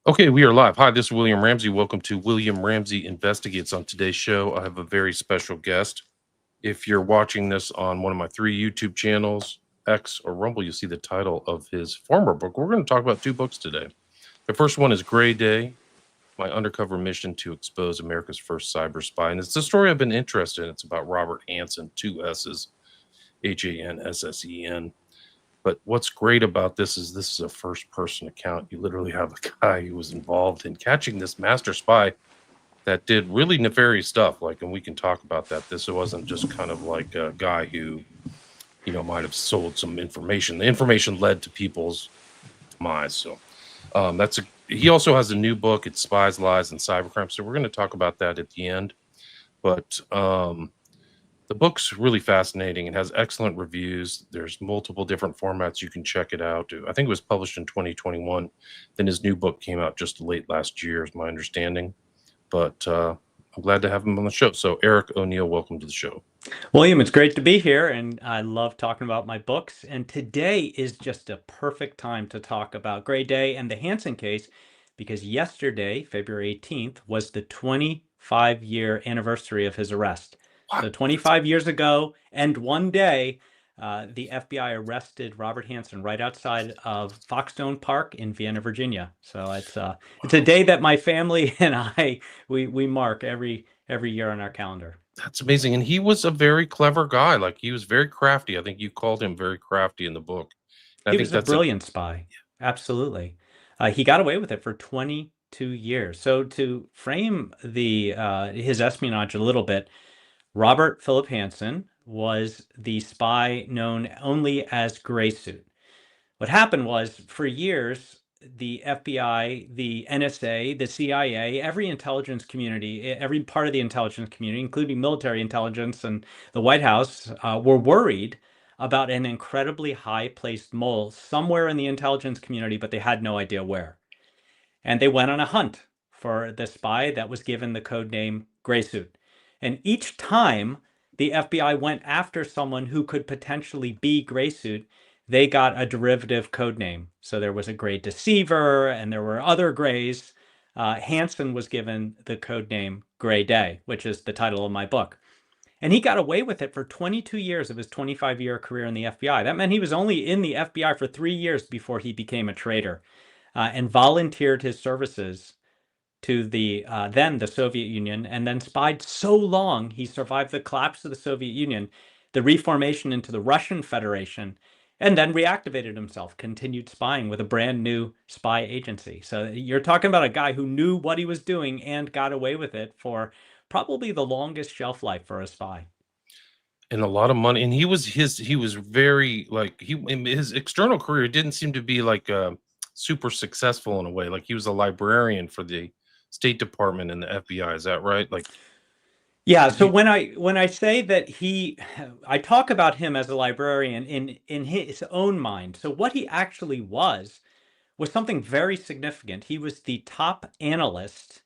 Okay, we are live. Hi, this is William Ramsey. Welcome to William Ramsey Investigates. On today's show, I have a very special guest. If you're watching this on one of my three YouTube channels, X or Rumble, you'll see the title of his former book. We're going to talk about two books today. The first one is Gray Day, My Undercover Mission to Expose America's First Cyber Spy. And it's a story I've been interested in. It's about Robert Hanssen, two S's, Hanssen. But what's great about this is a first person account. You literally have a guy who was involved in catching this master spy that did really nefarious stuff. And we can talk about that. This wasn't just kind of like a guy who, might have sold some information. The information led to people's demise. So he also has a new book. It's Spies, Lies, and Cybercrime. So we're going to talk about that at the end. But the book's really fascinating. It has excellent reviews. There's multiple different formats you can check it out. I think it was published in 2021. Then his new book came out just late last year, is my understanding. But I'm glad to have him on the show. So Eric O'Neill, welcome to the show. William, it's great to be here, and I love talking about my books. And today is just a perfect time to talk about Gray Day and the Hanssen case, because yesterday, February 18th, was the 25-year anniversary of his arrest. Wow. So 25 years ago and one day, the FBI arrested Robert Hanssen right outside of Foxstone Park in Vienna, Virginia. So it's a day that my family and I we mark every year on our calendar. That's amazing. And he was a very clever guy. He was very crafty. I think you called him very crafty in the book. And He was a brilliant spy. Absolutely. He got away with it for 22 years. So to frame his espionage a little bit, Robert Philip Hanssen was the spy known only as Gray Suit. What happened was, for years, the FBI, the NSA, the CIA, every intelligence community, every part of the intelligence community, including military intelligence and the White House, were worried about an incredibly high-placed mole somewhere in the intelligence community, but they had no idea where. And they went on a hunt for the spy that was given the code name Gray Suit. And each time the FBI went after someone who could potentially be Gray Suit, they got a derivative code name. So there was a Gray Deceiver, and there were other Grays. Hanssen was given the code name Gray Day, which is the title of my book. And he got away with it for 22 years of his 25-year career in the FBI. That meant he was only in the FBI for 3 years before he became a traitor, and volunteered his services to then the Soviet Union, and then spied so long he survived the collapse of the Soviet Union, the reformation into the Russian Federation, and then reactivated himself, continued spying with a brand new spy agency. So you're talking about a guy who knew what he was doing and got away with it for probably the longest shelf life for a spy. And a lot of money. And he was very in his external career didn't seem to be super successful in a way. He was a librarian for the State Department and the FBI. Is that right? Yeah. So when I say that I talk about him as a librarian in his own mind. So what he actually was something very significant. He was the top analyst,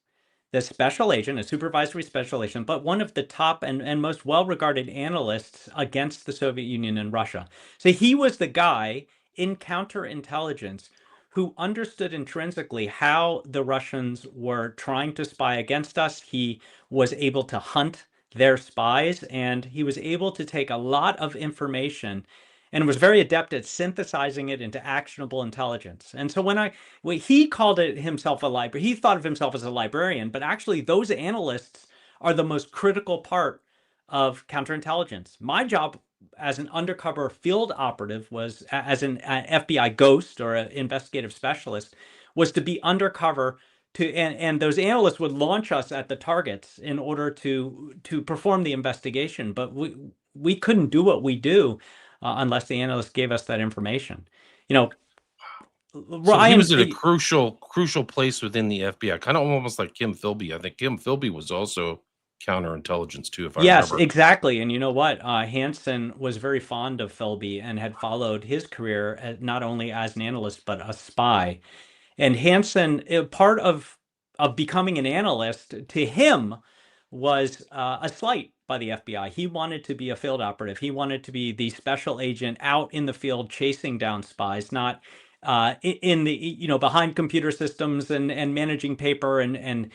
the special agent, a supervisory special agent, but one of the top and most well-regarded analysts against the Soviet Union and Russia. So he was the guy in counterintelligence who understood intrinsically how the Russians were trying to spy against us. He was able to hunt their spies, and he was able to take a lot of information and was very adept at synthesizing it into actionable intelligence. And so he called it himself a librarian, he thought of himself as a librarian, but actually those analysts are the most critical part of counterintelligence. My job as an undercover field operative was, as an FBI ghost or an investigative specialist, was to be undercover and those analysts would launch us at the targets in order to perform the investigation. But we couldn't do what we do unless the analysts gave us that information. So he was at a crucial place within the FBI, kind of almost like Kim Philby. I think Kim Philby was also counterintelligence too, if I remember. Yes, exactly. And you know what? Hanssen was very fond of Philby and had followed his career not only as an analyst but a spy. And Hanssen, part of becoming an analyst to him was a slight by the FBI. He wanted to be a field operative. He wanted to be the special agent out in the field chasing down spies, not in the, behind computer systems and managing paper and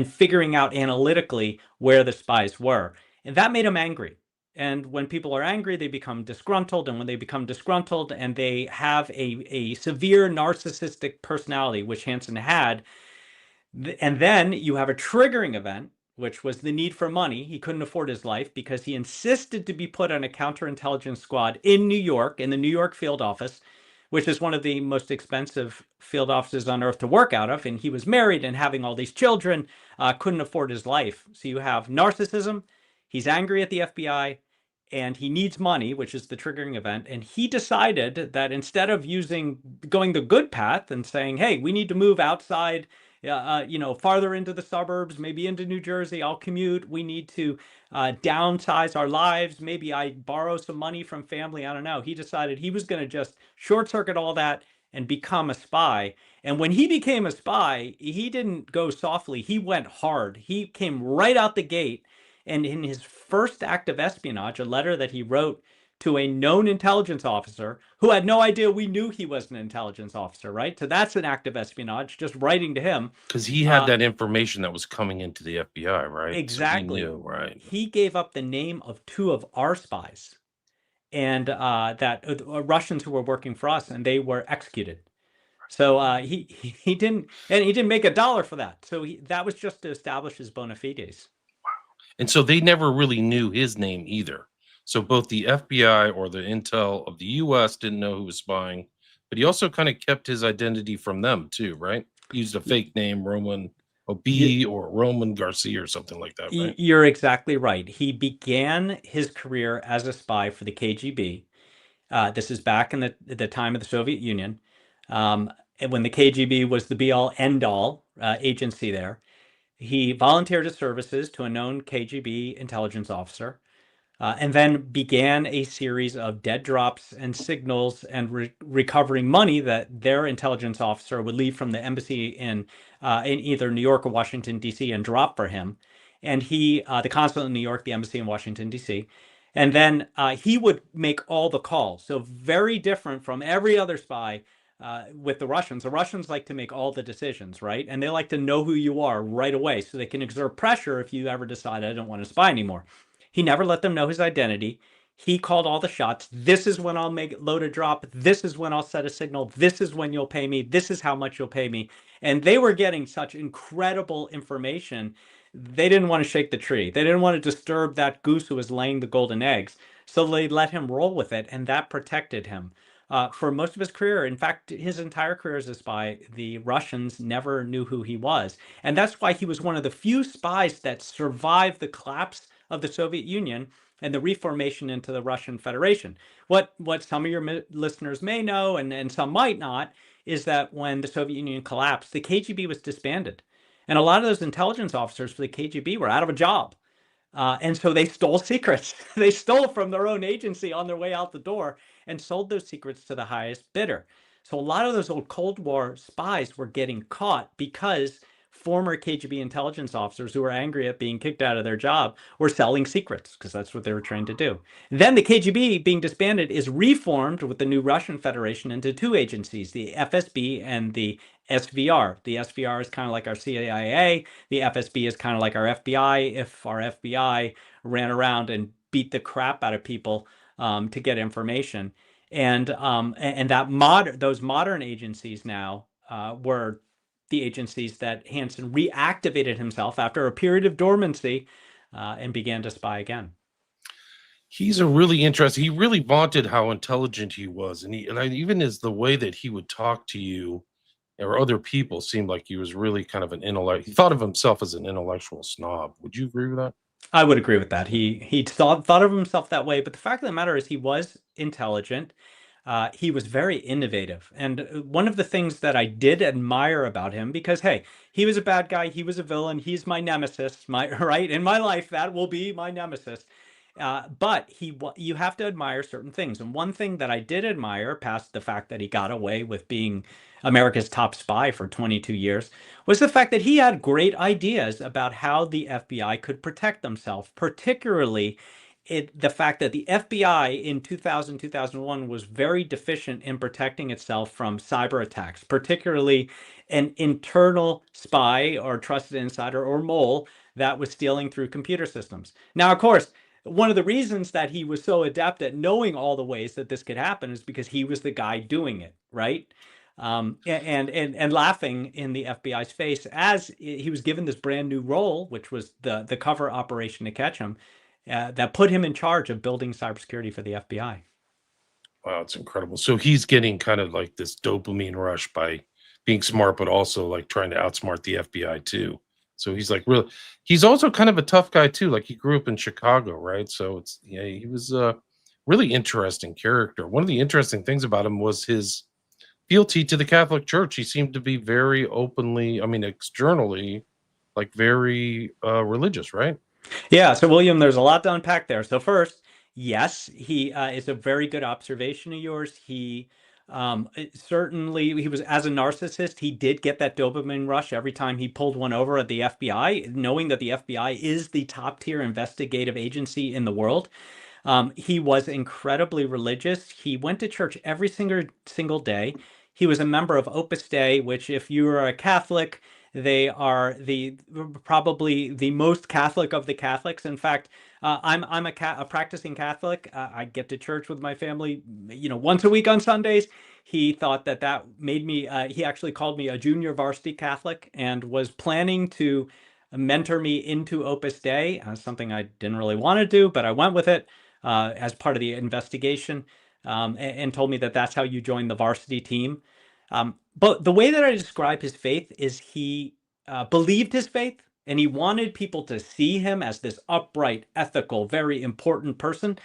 figuring out analytically where the spies were. And that made him angry. And when people are angry, they become disgruntled. And when they become disgruntled and they have a severe narcissistic personality, which Hansen had, and then you have a triggering event, which was the need for money. He couldn't afford his life because he insisted to be put on a counterintelligence squad in New York, in the New York field office, which is one of the most expensive field offices on earth to work out of. And he was married and having all these children, couldn't afford his life. So you have narcissism. He's angry at the FBI and he needs money, which is the triggering event. And he decided that instead of going the good path and saying, hey, we need to move outside, farther into the suburbs, maybe into New Jersey, I'll commute. We need to downsize our lives. Maybe I borrow some money from family. I don't know. He decided he was going to just short circuit all that and become a spy. And when he became a spy, he didn't go softly. He went hard. He came right out the gate. And in his first act of espionage, a letter that he wrote to a known intelligence officer who had no idea we knew he was an intelligence officer, right? So that's an act of espionage, just writing to him. Because he had that information that was coming into the FBI, right? So he Exactly. knew, right? He gave up the name of two of our spies and that Russians who were working for us, and they were executed. So he didn't make a dollar for that. So that was just to establish his bona fides. And so they never really knew his name either. So both the FBI or the intel of the US didn't know who was spying, but he also kind of kept his identity from them too, right? He used a fake name, Roman You, OB or Roman Garcia or something like that, right? you're exactly right. He began his career as a spy for the KGB. This is back in the time of the Soviet Union, and when the KGB was the be all end all agency there. He volunteered his services to a known KGB intelligence officer, and then began a series of dead drops and signals and recovering money that their intelligence officer would leave from the embassy in either New York or Washington, D.C., and drop for him. And the consulate in New York, the embassy in Washington, D.C., and then he would make all the calls. So very different from every other spy with the Russians. The Russians like to make all the decisions, right? And they like to know who you are right away so they can exert pressure if you ever decide, I don't want to spy anymore. He never let them know his identity. He called all the shots. This is when I'll load a drop. This is when I'll set a signal. This is when you'll pay me. This is how much you'll pay me. And they were getting such incredible information. They didn't want to shake the tree. They didn't want to disturb that goose who was laying the golden eggs. So they let him roll with it, and that protected him. For most of his career, in fact, his entire career as a spy, the Russians never knew who he was. And that's why he was one of the few spies that survived the collapse of the Soviet Union and the reformation into the Russian Federation. What some of your listeners may know and some might not is that when the Soviet Union collapsed, the KGB was disbanded. And a lot of those intelligence officers for the KGB were out of a job. And so they stole secrets. They stole from their own agency on their way out the door and sold those secrets to the highest bidder. So a lot of those old Cold War spies were getting caught because former KGB intelligence officers who were angry at being kicked out of their job were selling secrets because that's what they were trained to do. Then the KGB, being disbanded, is reformed with the new Russian Federation into two agencies, the FSB and the SVR. The SVR is kind of like our CIA. The FSB is kind of like our FBI. If our FBI ran around and beat the crap out of people to get information, and those modern agencies now were the agencies that Hansen reactivated himself after a period of dormancy and began to spy again. He's a really interesting. He really vaunted how intelligent he was, and even as the way that he would talk to you or other people seemed like he was really kind of an intellect. He thought of himself as an intellectual snob. Would you agree with that? I would agree with that. He thought of himself that way, but the fact of the matter is he was intelligent. He was very innovative. And one of the things that I did admire about him, because hey, he was a bad guy, he was a villain, he's my nemesis, my right in my life, that will be my nemesis. But you have to admire certain things. And one thing that I did admire, past the fact that he got away with being America's top spy for 22 years, was the fact that he had great ideas about how the FBI could protect themselves, particularly the fact that the FBI in 2000, 2001 was very deficient in protecting itself from cyber attacks, particularly an internal spy or trusted insider or mole that was stealing through computer systems. Now, of course, one of the reasons that he was so adept at knowing all the ways that this could happen is because he was the guy doing it, right? And laughing in the FBI's face as he was given this brand new role, which was the cover operation to catch him, that put him in charge of building cybersecurity for the FBI. Wow, it's incredible. So he's getting kind of like this dopamine rush by being smart, but also like trying to outsmart the FBI too. So he's like really, he's also kind of a tough guy too. Like he grew up in Chicago, right? So it's yeah, he was a really interesting character. One of the interesting things about him was his fealty to the Catholic Church. He seemed to be very openly, I mean, externally, like very religious, right? Yeah, so William, there's a lot to unpack there. So first, yes, he is a very good observation of yours. He certainly he was as a narcissist, he did get that dopamine rush every time he pulled one over at the FBI, knowing that the FBI is the top tier investigative agency in the world. He was incredibly religious. He went to church every single day. He was a member of Opus Dei, which, if you are a Catholic, they are the probably the most Catholic of the Catholics. In fact, I'm a practicing Catholic. I get to church with my family, once a week on Sundays. He thought that made me. He actually called me a junior varsity Catholic and was planning to mentor me into Opus Dei, something I didn't really want to do, but I went with it as part of the investigation, and told me that that's how you join the varsity team. But the way that I describe his faith is he believed his faith, and he wanted people to see him as this upright, ethical, very important person,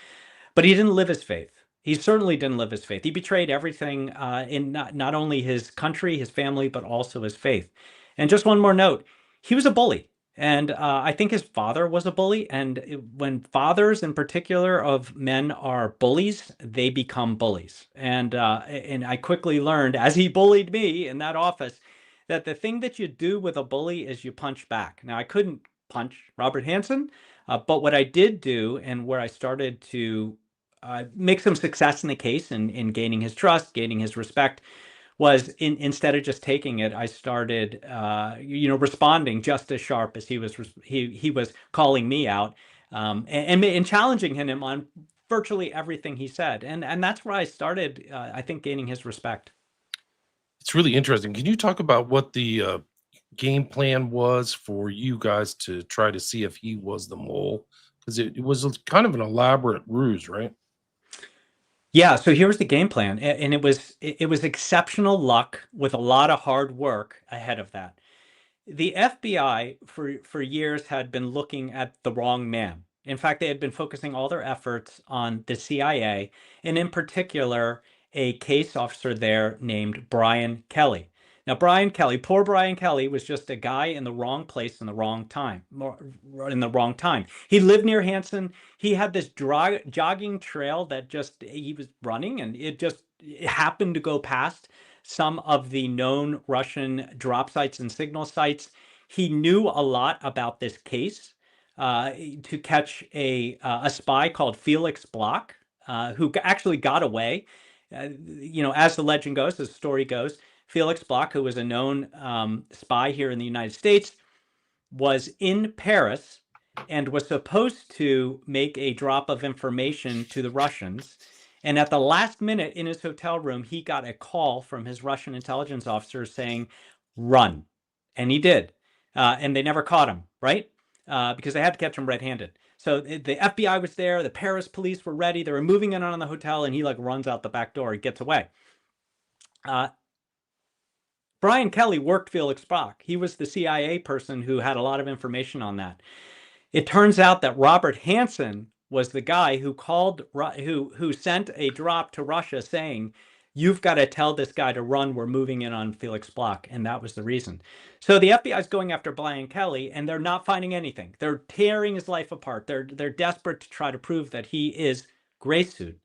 but he didn't live his faith. He certainly didn't live his faith. He betrayed everything in not only his country, his family, but also his faith. And just one more note, he was a bully. And I think his father was a bully. And when fathers, in particular, of men are bullies, they become bullies. And I quickly learned, as he bullied me in that office, that the thing that you do with a bully is you punch back. Now, I couldn't punch Robert Hansen, but what I did do, and where I started to make some success in the case and in gaining his trust, gaining his respect, was instead of just taking it, I started, responding just as sharp as he was calling me out, and challenging him on virtually everything he said, and that's where I started, I think, gaining his respect. It's really interesting. Can you talk about what the game plan was for you guys to try to see if he was the mole? Because it was kind of an elaborate ruse, right? Yeah, so here's the game plan, and it was exceptional luck with a lot of hard work ahead of that. The FBI for years had been looking at the wrong man. In fact, they had been focusing all their efforts on the CIA, and in particular, a case officer there named Brian Kelly. Now, Brian Kelly, poor Brian Kelly, was just a guy in the wrong place in the wrong time. In the wrong time. He lived near Hanson. He had this jogging trail that just he was running, and it happened to go past some of the known Russian drop sites and signal sites. He knew a lot about this case to catch a spy called Felix Bloch, who actually got away. As the legend goes, as the story goes, Felix Bloch, who was a known spy here in the United States, was in Paris and was supposed to make a drop of information to the Russians. And at the last minute in his hotel room, he got a call from his Russian intelligence officer saying, run. And he did. And they never caught him, right? Because they had to catch him red handed. So the FBI was there, the Paris police were ready, they were moving in on the hotel, and he runs out the back door and gets away. Brian Kelly worked Felix Bloch. He was the CIA person who had a lot of information on that. It turns out that Robert Hansen was the guy who sent a drop to Russia saying, "You've got to tell this guy to run. We're moving in on Felix Bloch," and that was the reason. So the FBI is going after Brian Kelly, and they're not finding anything. They're tearing his life apart. They're desperate to try to prove that he is Grace Suit.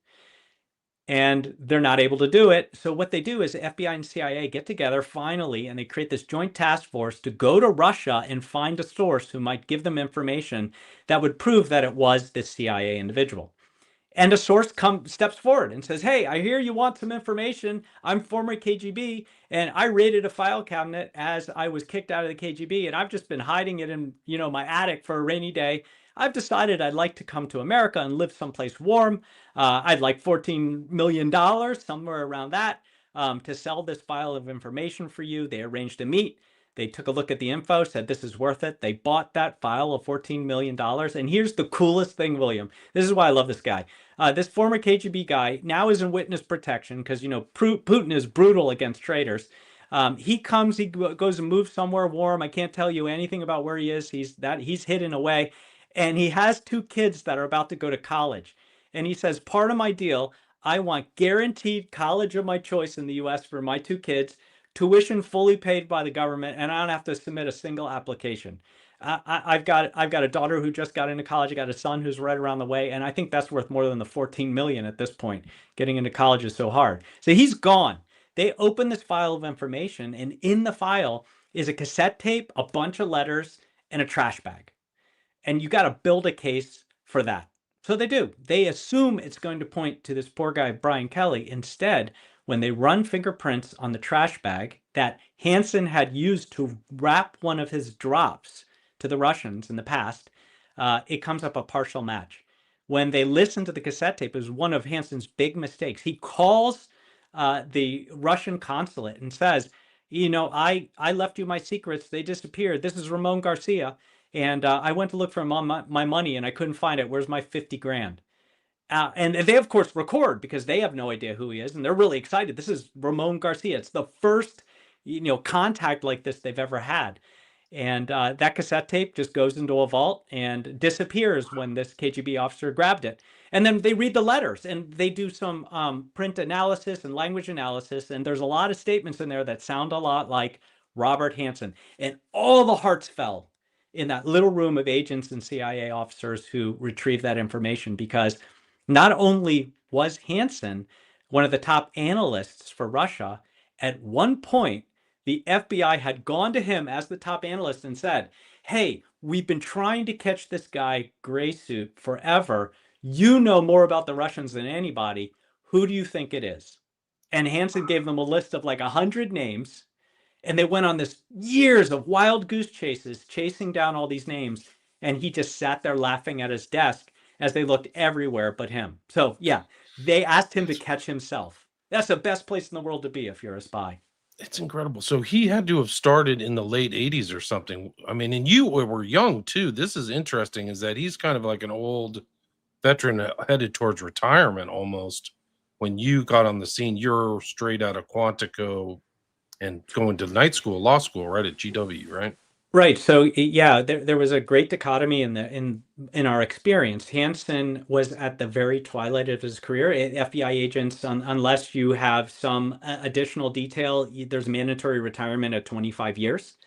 and they're not able to do it. So what they do is the FBI and CIA get together finally, and they create this joint task force to go to Russia and find a source who might give them information that would prove that it was this CIA individual. And a source steps forward and says, "Hey, I hear you want some information. I'm former KGB, and I raided a file cabinet as I was kicked out of the KGB, and I've just been hiding it in, my attic for a rainy day. I've decided I'd like to come to America and live someplace warm. I'd like $14 million, somewhere around that, to sell this file of information for you." They arranged a meet. They took a look at the info, said this is worth it. They bought that file of $14 million. And here's the coolest thing, William. This is why I love this guy. This former KGB guy now is in witness protection because, Putin is brutal against traitors. He comes, he goes and moves somewhere warm. I can't tell you anything about where he is. He's hidden away, and he has two kids that are about to go to college. And he says, part of my deal, I want guaranteed college of my choice in the U.S. for my two kids, tuition fully paid by the government, and I don't have to submit a single application. I've got a daughter who just got into college. I got a son who's right around the way, and I think that's worth more than the 14 million at this point. Getting into college is so hard. So he's gone. They open this file of information, and in the file is a cassette tape, a bunch of letters, and a trash bag. And you got to build a case for that. So they do. They assume it's going to point to this poor guy, Brian Kelly. Instead, when they run fingerprints on the trash bag that Hansen had used to wrap one of his drops to the Russians in the past, it comes up a partial match. When they listen to the cassette tape, it was one of Hansen's big mistakes. He calls the Russian consulate and says, I left you my secrets. They disappeared. This is Ramon Garcia. And I went to look for my money and I couldn't find it. Where's my 50 grand? And they, of course, record because they have no idea who he is. And they're really excited. This is Ramon Garcia. It's the first, contact like this they've ever had. And that cassette tape just goes into a vault and disappears when this KGB officer grabbed it. And then they read the letters and they do some print analysis and language analysis. And there's a lot of statements in there that sound a lot like Robert Hansen. And all the hearts fell in that little room of agents and CIA officers who retrieved that information, because not only was Hansen one of the top analysts for Russia, at one point, the FBI had gone to him as the top analyst and said, "Hey, we've been trying to catch this guy, Gray Suit, forever. You know more about the Russians than anybody. Who do you think it is?" And Hansen gave them a list of like 100 names. And they went on this years of wild goose chases, chasing down all these names. And he just sat there laughing at his desk as they looked everywhere but him. So, yeah, they asked him to catch himself. That's the best place in the world to be if you're a spy. It's incredible. So he had to have started in the late 80s or something. I mean, and you were young too. This is interesting, is that he's kind of like an old veteran headed towards retirement almost. When you got on the scene, you're straight out of Quantico and going to night school, law school, right at GW, right? Right. So yeah, there was a great dichotomy in our experience. Hansen was at the very twilight of his career. FBI agents, unless you have some additional detail, there's mandatory retirement at 25 years.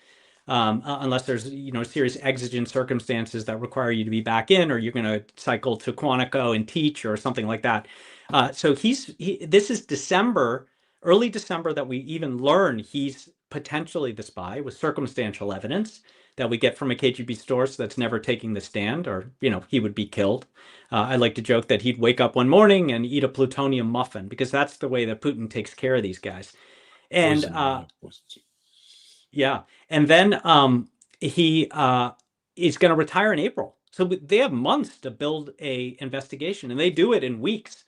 Unless there's serious exigent circumstances that require you to be back in, or you're going to cycle to Quantico and teach or something like that. So this is December, early December, that we even learn he's potentially the spy, with circumstantial evidence that we get from a KGB source that's never taking the stand, or he would be killed. I like to joke that he'd wake up one morning and eat a plutonium muffin, because that's the way that Putin takes care of these guys. And Poison, yeah, poison. yeah. And then he is going to retire in April. So they have months to build a investigation, and they do it in weeks.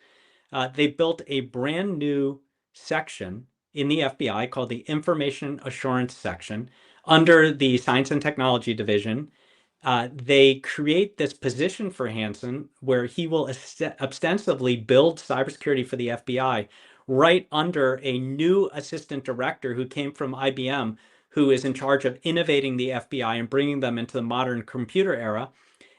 They built a brand new section in the FBI called the Information Assurance Section under the Science and Technology Division. They create this position for Hansen where he will ostensibly build cybersecurity for the FBI right under a new assistant director who came from IBM, who is in charge of innovating the FBI and bringing them into the modern computer era.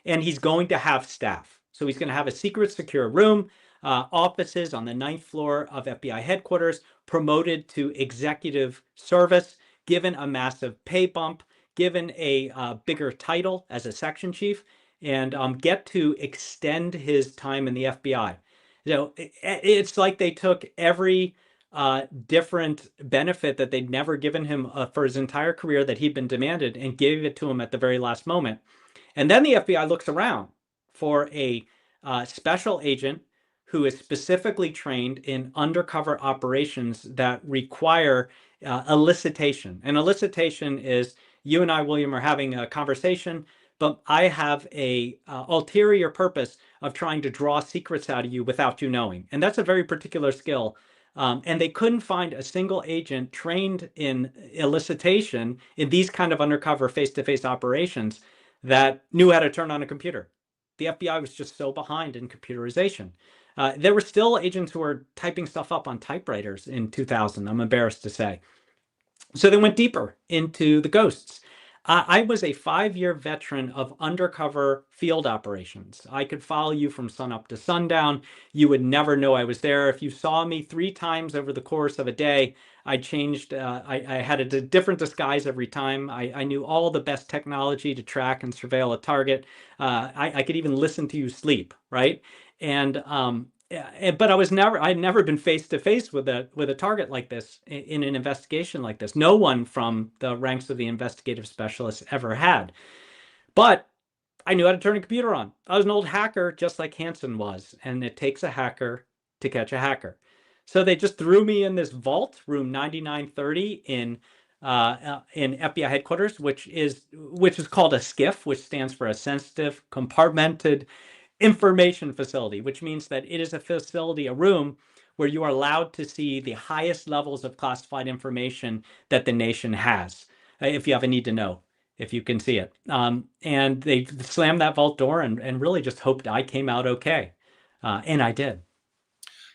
And he's going to have staff. So he's going to have a secret secure room, offices on the ninth floor of FBI headquarters, promoted to executive service, given a massive pay bump, given a bigger title as a section chief, and get to extend his time in the FBI. It's like they took every different benefit that they'd never given him for his entire career that he'd been demanded and gave it to him at the very last moment. And then the FBI looks around for a special agent who is specifically trained in undercover operations that require elicitation. And elicitation is you and I, William, are having a conversation, but I have a ulterior purpose of trying to draw secrets out of you without you knowing. And that's a very particular skill. And they couldn't find a single agent trained in elicitation in these kind of undercover face-to-face operations that knew how to turn on a computer. The FBI was just so behind in computerization. There were still agents who were typing stuff up on typewriters in 2000, I'm embarrassed to say. So they went deeper into the ghosts. I was a 5-year veteran of undercover field operations. I could follow you from sunup to sundown. You would never know I was there. If you saw me 3 times over the course of a day, I changed. I had a different disguise every time. I knew all the best technology to track and surveil a target. I could even listen to you sleep, right? And but I'd never been face to face with a target like this in an investigation like this. No one from the ranks of the investigative specialists ever had. But I knew how to turn a computer on. I was an old hacker, just like Hansen was, and it takes a hacker to catch a hacker. So they just threw me in this vault, room 9930 in FBI headquarters, which is called a SCIF, which stands for a sensitive compartmented information facility, which means that it is a facility, a room where you are allowed to see the highest levels of classified information that the nation has, if you have a need to know, if you can see it. And they slammed that vault door and really just hoped I came out okay. And I did.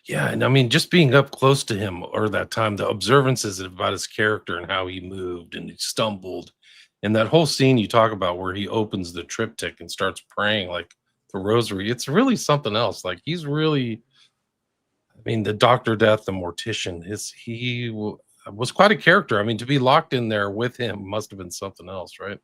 Yeah, and I mean, just being up close to him or that time, the observances about his character and how he moved and he stumbled, and that whole scene you talk about where he opens the triptych and starts praying like the rosary, it's really something else. Like he's really, I mean, the Doctor Death, the mortician, was quite a character. I mean, to be locked in there with him must have been something else, right?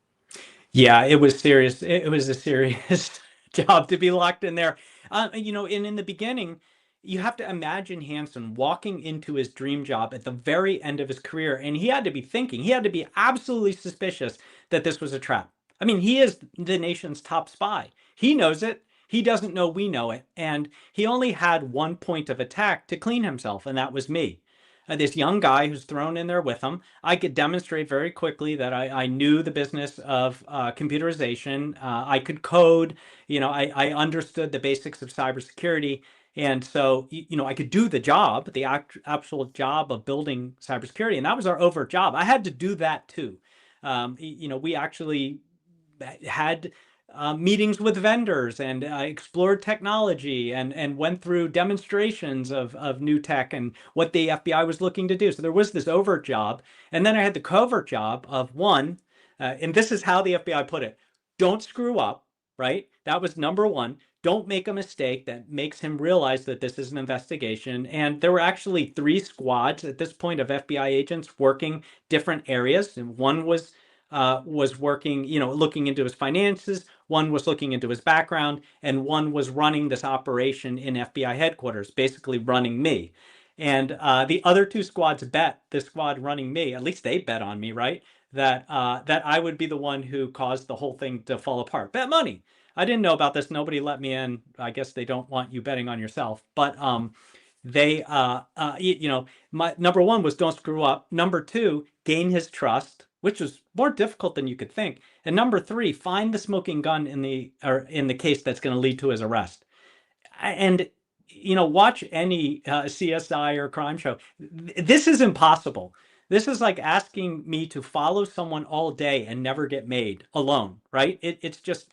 Yeah, it was serious. It was a serious job to be locked in there. And in the beginning, you have to imagine Hansen walking into his dream job at the very end of his career, and he had to be thinking, he had to be absolutely suspicious that this was a trap. I mean, he is the nation's top spy. He knows it. He doesn't know we know it. And he only had one point of attack to clean himself, and that was me. This young guy who's thrown in there with him. I could demonstrate very quickly that I knew the business of computerization. I could code. I understood the basics of cybersecurity. And so, I could do the job, the actual job of building cybersecurity. And that was our overt job. I had to do that too. We actually had meetings with vendors and explored technology and went through demonstrations of new tech and what the FBI was looking to do. So there was this overt job. And then I had the covert job of one, and this is how the FBI put it: don't screw up, right? That was number one. Don't make a mistake that makes him realize that this is an investigation. And there were actually 3 squads at this point of FBI agents working different areas. And one was working, looking into his finances. One was looking into his background, and one was running this operation in FBI headquarters, basically running me. And the other 2 squads bet the squad running me, at least they bet on me, right? That I would be the one who caused the whole thing to fall apart. Bet money. I didn't know about this. Nobody let me in. I guess they don't want you betting on yourself. But they, my number one was don't screw up. Number two, gain his trust, which was more difficult than you could think. And number three, find the smoking gun in the case that's going to lead to his arrest. And watch any CSI or crime show. This is impossible. This is like asking me to follow someone all day and never get made alone, right? It's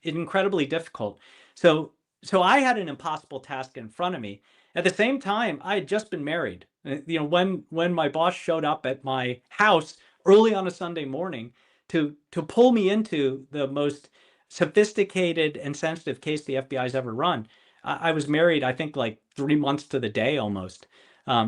incredibly difficult. So I had an impossible task in front of me. At the same time, I had just been married. When my boss showed up at my house early on a Sunday morning to pull me into the most sophisticated and sensitive case the FBI's ever run, I was married, I think, like 3 months to the day almost.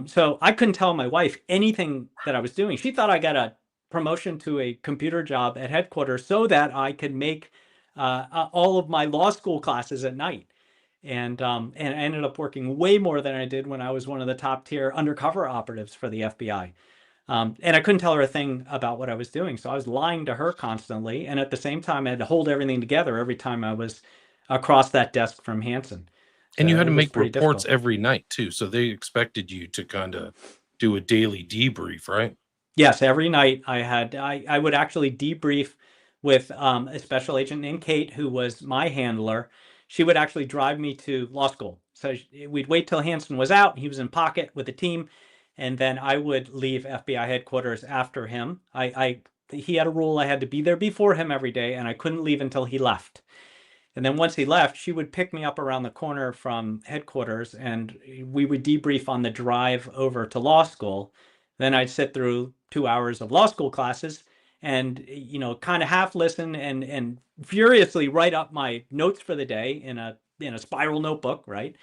So I couldn't tell my wife anything that I was doing. She thought I got a promotion to a computer job at headquarters so that I could make all of my law school classes at night. and I ended up working way more than I did when I was one of the top tier undercover operatives for the FBI. And I couldn't tell her a thing about what I was doing. So I was lying to her constantly. And at the same time, I had to hold everything together every time I was across that desk from Hanson. And you So had to it was make pretty reports difficult. every night too. So they expected you to kind of do a daily debrief, right? Yes, every night I would actually debrief with a special agent named Kate, who was my handler. She would actually drive me to law school. So we'd wait till Hanson was out. He was in pocket with the team, and then I would leave FBI headquarters after him. He had a rule I had to be there before him every day, and I couldn't leave until he left. And then once he left, she would pick me up around the corner from headquarters and we would debrief on the drive over to law school. Then I'd sit through 2 hours of law school classes and, kind of half listen and furiously write up my notes for the day in a spiral notebook, right?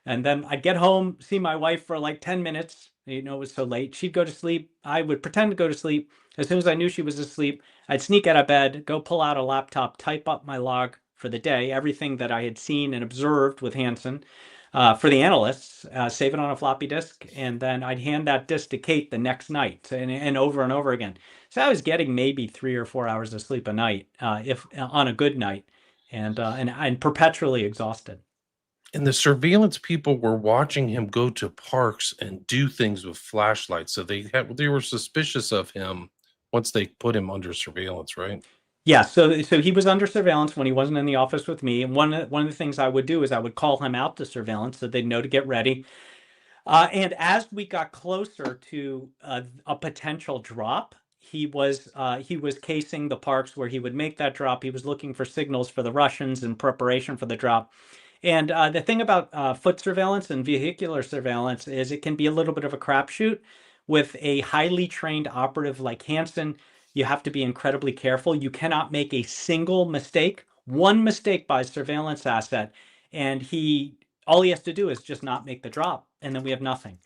And then I'd get home, see my wife for like 10 minutes. It was so late. She'd go to sleep. I would pretend to go to sleep. As soon as I knew she was asleep, I'd sneak out of bed, go pull out a laptop, type up my log for the day, everything that I had seen and observed with Hanson for the analysts, save it on a floppy disk, and then I'd hand that disk to Kate the next night and over and over again. So I was getting maybe 3 or 4 hours of sleep a night, if on a good night, and perpetually exhausted. And the surveillance people were watching him go to parks and do things with flashlights. So they were suspicious of him once they put him under surveillance, right? Yeah, so he was under surveillance when he wasn't in the office with me. And one of the things I would do is I would call him out to surveillance so they'd know to get ready. And as we got closer to a potential drop, he was casing the parks where he would make that drop. He was looking for signals for the Russians in preparation for the drop. And the thing about foot surveillance and vehicular surveillance is it can be a little bit of a crapshoot. With a highly trained operative like Hansen, you have to be incredibly careful. You cannot make a single mistake. One mistake by surveillance asset, and all he has to do is just not make the drop, and then we have nothing.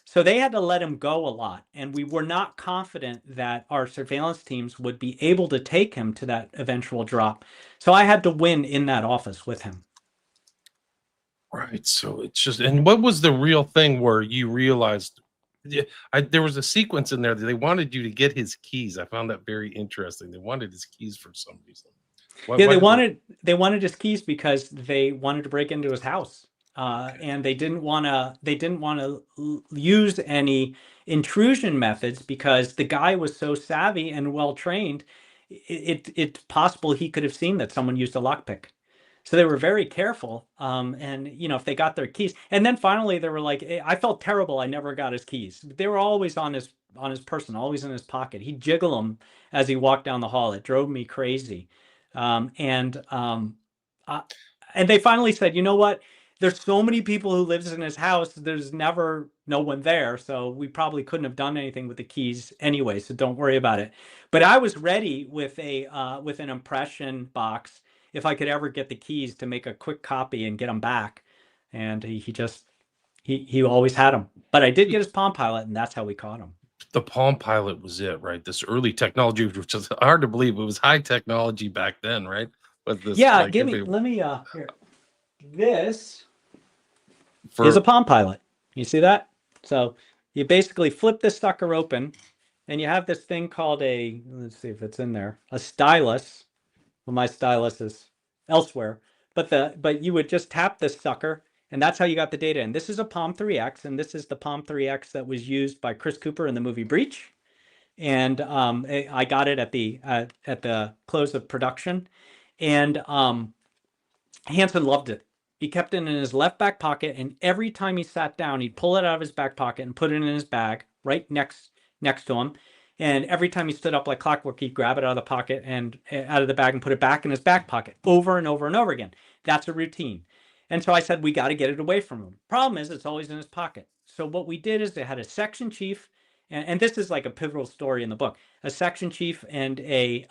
So they had to let him go a lot, and we were not confident that our surveillance teams would be able to take him to that eventual drop. So I had to win in that office with him. Right. So it's just, and what was the real thing where you realized? Yeah, there was a sequence in there that they wanted you to get his keys. I found that very interesting. They wanted his keys for some reason. Why? Yeah, Why they did they? wanted his keys because they wanted to break into his house, Okay. and they didn't want to use any intrusion methods because the guy was so savvy and well trained. It's possible he could have seen that someone used a lockpick. So they were very careful. And if they got their keys, and then finally they were like, I felt terrible. I never got his keys. They were always on his person, always in his pocket. He'd jiggle them as he walked down the hall. It drove me crazy. Um, and um, uh, and they finally said, you know what? There's so many people who lives in his house. There's never no one there, so we probably couldn't have done anything with the keys anyway. So don't worry about it. But I was ready with an impression box if I could ever get the keys to make a quick copy and get them back. And he always had them. But I did get his Palm Pilot, and that's how we caught him. The Palm Pilot was it, right? This early technology, which is hard to believe. It was high technology back then, right? Was this Yeah, like give if me. it Let me. Here. This is a for Palm Pilot. You see that? So you basically flip this sucker open, and you have this thing called let's see if it's in there, a stylus. Well, my stylus is elsewhere, but you would just tap this sucker, and that's how you got the data. And this is a Palm 3X, and this is the Palm 3X that was used by Chris Cooper in the movie Breach. And I got it at the close of production, and Hanson loved it. He kept it in his left back pocket, and every time he sat down, he'd pull it out of his back pocket and put it in his bag right next to him. And every time he stood up like clockwork, he'd grab it out of the pocket and out of the bag and put it back in his back pocket over and over and over again. That's a routine. And so I said, we got to get it away from him. Problem is, it's always in his pocket. So what we did is they had a section chief, and this is like a pivotal story in the book, a section chief and a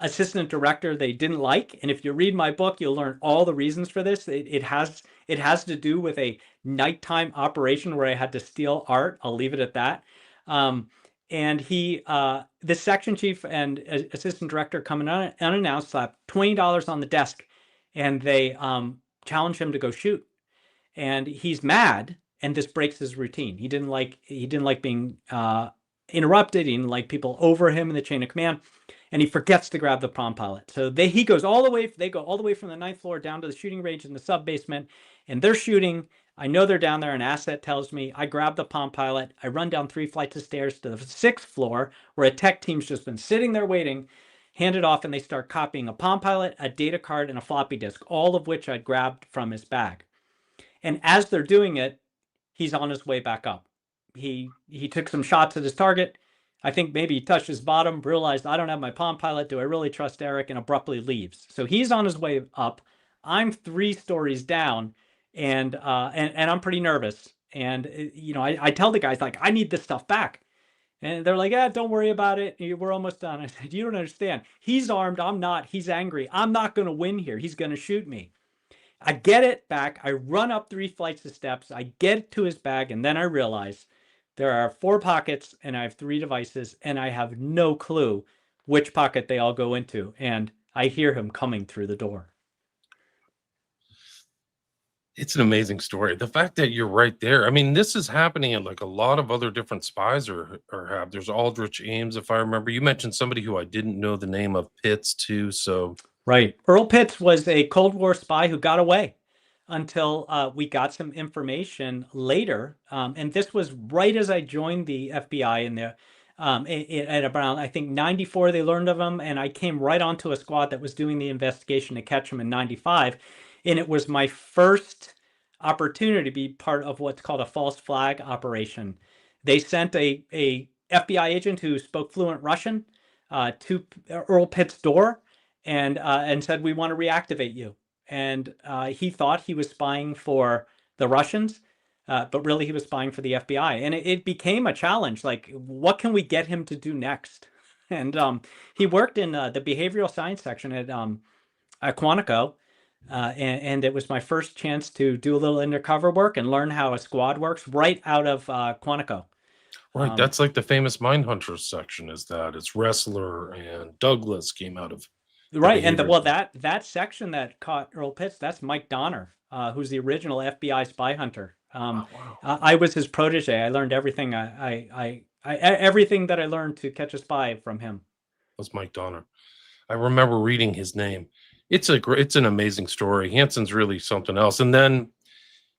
assistant director they didn't like. And if you read my book, you'll learn all the reasons for this. It has to do with a nighttime operation where I had to steal art. I'll leave it at that. Um, and the section chief and assistant director coming unannounced, slapped $20 on the desk, and challenge him to go shoot, and he's mad, and this breaks his routine. He didn't like being interrupted. He didn't like people over him in the chain of command, and he forgets to grab the Palm Pilot. So he goes all the way. They go all the way from the ninth floor down to the shooting range in the sub basement, and they're shooting. I know they're down there. An asset tells me. I grab the Palm Pilot. I run down 3 flights of stairs to the 6th floor, where a tech team's just been sitting there waiting. Hand it off, and they start copying a Palm Pilot, a data card, and a floppy disk, all of which I'd grabbed from his bag. And as they're doing it, he's on his way back up. He took some shots at his target. I think maybe he touched his bottom, realized I don't have my Palm Pilot. Do I really trust Eric? And abruptly leaves. So he's on his way up. I'm 3 stories down, and I'm pretty nervous. And I tell the guys, like, I need this stuff back. And they're like, yeah, don't worry about it. We're almost done. I said, you don't understand. He's armed. I'm not. He's angry. I'm not going to win here. He's going to shoot me. I get it back. I run up 3 flights of steps. I get to his bag, and then I realize there are 4 pockets, and I have 3 devices, and I have no clue which pocket they all go into. And I hear him coming through the door. It's an amazing story. The fact that you're right there. I mean, this is happening in like a lot of other different spies or have. There's Aldrich Ames, if I remember. You mentioned somebody who I didn't know the name of, Pitts too. So Right. Earl Pitts was a Cold War spy who got away until we got some information later. And this was right as I joined the FBI in the at around, I think, 94, they learned of him. And I came right onto a squad that was doing the investigation to catch him in 95. And it was my first opportunity to be part of what's called a false flag operation. They sent a FBI agent who spoke fluent Russian to Earl Pitt's door and said, we want to reactivate you. And he thought he was spying for the Russians, but really he was spying for the FBI. And it became a challenge. Like, what can we get him to do next? And he worked in the behavioral science section at Quantico. And it was my first chance to do a little undercover work and learn how a squad works right out of Quantico. right, that's like the famous Mindhunters section. Is that it's Wrestler and Douglas came out of the Right, and behavior. that section that caught Earl Pitts, that's Mike Donner, who's the original FBI spy hunter. Oh wow, I was his protege. I learned everything everything that I learned to catch a spy from him. that's Mike Donner. I remember reading his name. It's an amazing story. Hanson's really something else. And then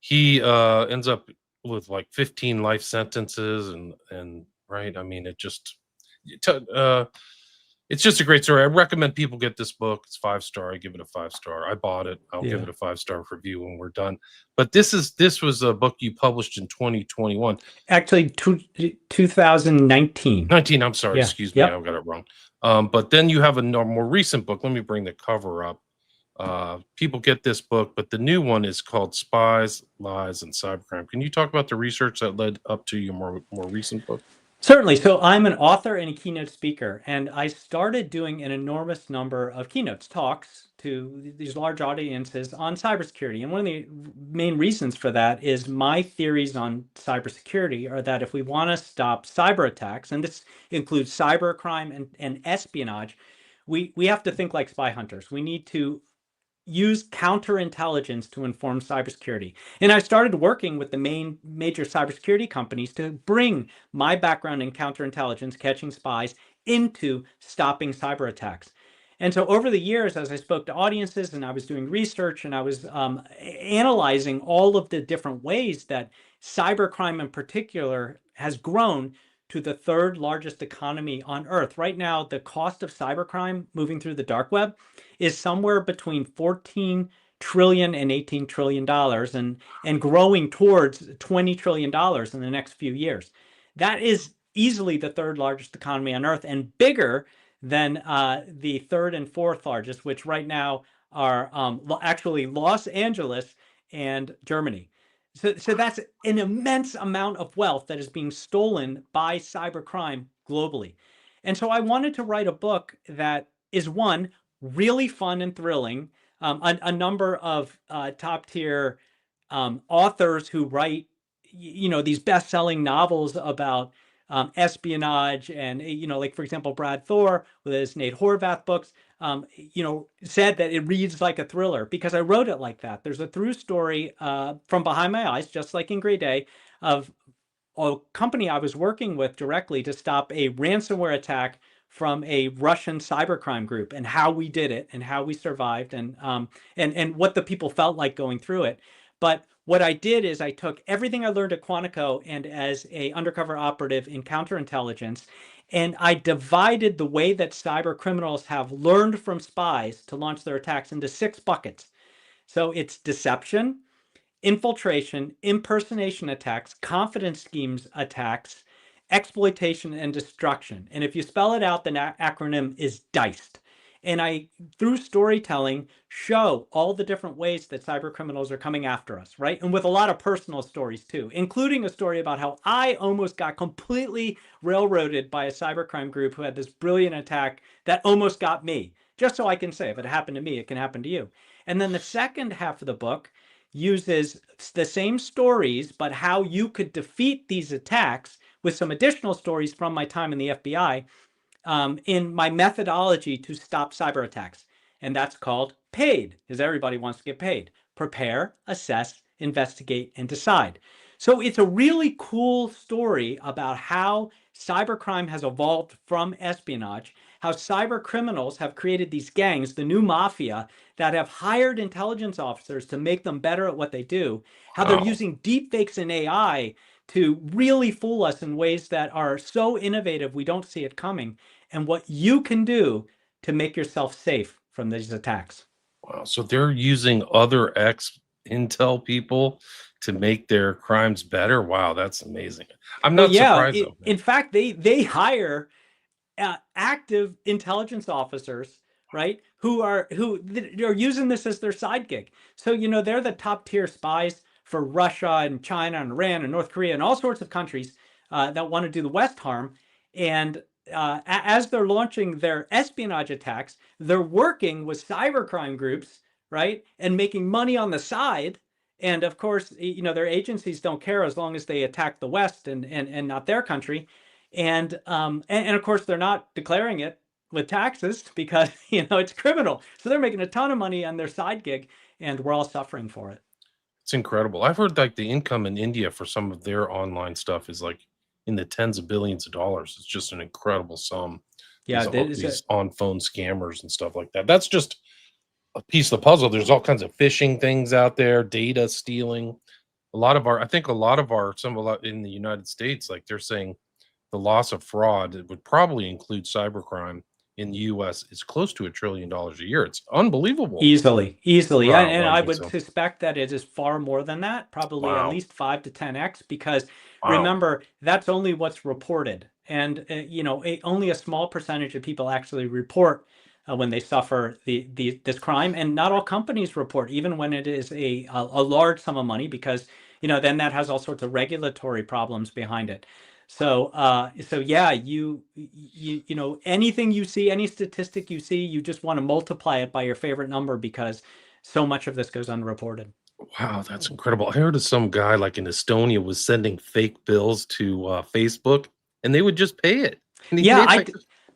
he ends up with like 15 life sentences and right. I mean, it's just a great story. I recommend people get this book. It's 5-star. I give it a 5-star. I bought it. I'll give Yeah. it a 5-star review when we're done. But this was a book you published in 2021. Actually, 2019. 19, I'm sorry, Yeah. excuse me, Yep. I got it wrong. But then you have a more recent book. Let me bring the cover up. People get this book, but the new one is called Spies, Lies, and Cybercrime. Can you talk about the research that led up to your more recent book? Certainly. So I'm an author and a keynote speaker, and I started doing an enormous number of keynotes, talks to these large audiences on cybersecurity. And one of the main reasons for that is my theories on cybersecurity are that if we want to stop cyber attacks, and this includes cybercrime and espionage, we have to think like spy hunters. We need to use counterintelligence to inform cybersecurity. And I started working with the major cybersecurity companies to bring my background in counterintelligence, catching spies, into stopping cyber attacks. And so over the years, as I spoke to audiences and I was doing research and I was analyzing all of the different ways that cybercrime in particular has grown to the 3rd largest economy on earth. Right now, the cost of cybercrime moving through the dark web is somewhere between 14 trillion and 18 trillion dollars and growing towards 20 trillion dollars in the next few years. That is easily the 3rd largest economy on earth and bigger than the 3rd and 4th largest, which right now are actually Los Angeles and Germany. So that's an immense amount of wealth that is being stolen by cybercrime globally. And so I wanted to write a book that is, one, really fun and thrilling. A number of top tier authors who write, these best-selling novels about espionage, and like for example, Brad Thor with his Nate Horvath books, said that it reads like a thriller because I wrote it like that. There's a through story from behind my eyes, just like in Grey Day, of a company I was working with directly to stop a ransomware attack from a Russian cybercrime group, and how we did it and how we survived, and what the people felt like going through it. But what I did is I took everything I learned at Quantico and as a undercover operative in counterintelligence, and I divided the way that cyber criminals have learned from spies to launch their attacks into 6 buckets. So it's deception, infiltration, impersonation attacks, confidence schemes attacks, exploitation, and destruction. And if you spell it out, the acronym is DICED. And I, through storytelling, show all the different ways that cyber criminals are coming after us, right? And with a lot of personal stories too, including a story about how I almost got completely railroaded by a cybercrime group who had this brilliant attack that almost got me. Just so I can say, if it happened to me, it can happen to you. And then the second half of the book uses the same stories, but how you could defeat these attacks with some additional stories from my time in the FBI, in my methodology to stop cyber attacks. And that's called PAID, because everybody wants to get paid. Prepare, assess, investigate, and decide. So it's a really cool story about how cybercrime has evolved from espionage, how cyber criminals have created these gangs, the new mafia, that have hired intelligence officers to make them better at what they do, how they're Wow. using deepfakes and AI to really fool us in ways that are so innovative we don't see it coming, and what you can do to make yourself safe from these attacks. Wow. So they're using other ex intel people to make their crimes better. Wow, that's amazing. I'm Well, not yeah, surprised though, man. in fact, they hire active intelligence officers, right? Who are using this as their side gig. So they're the top tier spies for Russia and China and Iran and North Korea and all sorts of countries that want to do the West harm. And as they're launching their espionage attacks, they're working with cybercrime groups, right, and making money on the side. And of course, their agencies don't care as long as they attack the West and not their country. And of course they're not declaring it with taxes because it's criminal. So they're making a ton of money on their side gig, and we're all suffering for it. It's incredible. I've heard like the income in India for some of their online stuff is like in the tens of billions of dollars. It's just an incredible sum. Yeah, that is These on phone scammers and stuff like that. That's just a piece of the puzzle. There's all kinds of phishing things out there, data stealing. I think a lot of our some a lot in the United States, like they're saying the loss of fraud, it would probably include cybercrime in the US, is close to $1 trillion a year. It's unbelievable. easily, Wow, and well, I I think would so. suspect that it is far more than that, probably at Wow. least 5 to 10x, because Wow. remember, that's only what's reported, and only a small percentage of people actually report when they suffer this crime, and not all companies report, even when it is a large sum of money, because then that has all sorts of regulatory problems behind it. So yeah, anything you see, any statistic you see, you just want to multiply it by your favorite number because so much of this goes unreported. Wow, that's incredible. I heard of some guy like in Estonia was sending fake bills to Facebook and they would just pay it. And he Yeah, made like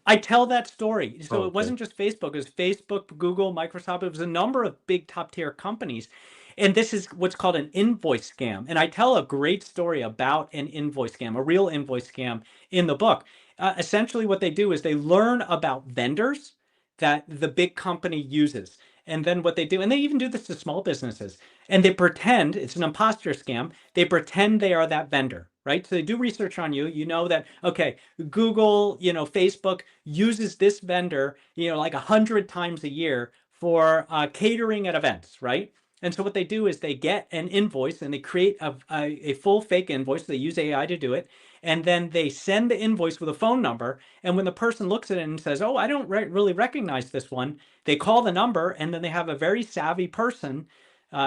I tell that story. oh, So it okay. wasn't just Facebook, it was Facebook, Google, Microsoft. It was a number of big top tier companies. And this is what's called an invoice scam. And I tell a great story about an invoice scam, a real invoice scam in the book. Essentially, what they do is they learn about vendors that the big company uses. And then what they do, and they even do this to small businesses, and they pretend it's an imposter scam. They pretend they are that vendor, right? So they do research on you. You know that, okay, Google, Facebook uses this vendor, like 100 times a year for catering at events, right? And so what they do is they get an invoice and they create a full fake invoice. They use AI to do it. And then they send the invoice with a phone number. And when the person looks at it and says, oh, I don't really recognize this one, they call the number, and then they have a very savvy person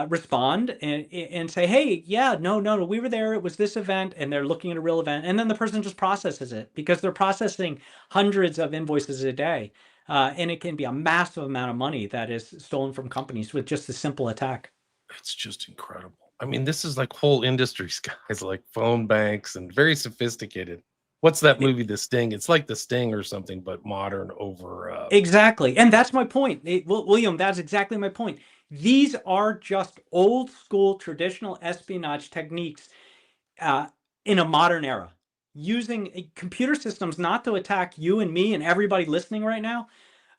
respond and say, hey, yeah, no, we were there. It was this event, and they're looking at a real event. And then the person just processes it because they're processing hundreds of invoices a day. And it can be a massive amount of money that is stolen from companies with just a simple attack. It's just incredible. I mean, this is like whole industries, guys, like phone banks and very sophisticated. What's that movie, The Sting? It's like The Sting or something, but modern over. Exactly. And that's my point. William, that's exactly my point. These are just old school traditional espionage techniques uh, in a modern era, using computer systems not to attack you and me and everybody listening right now,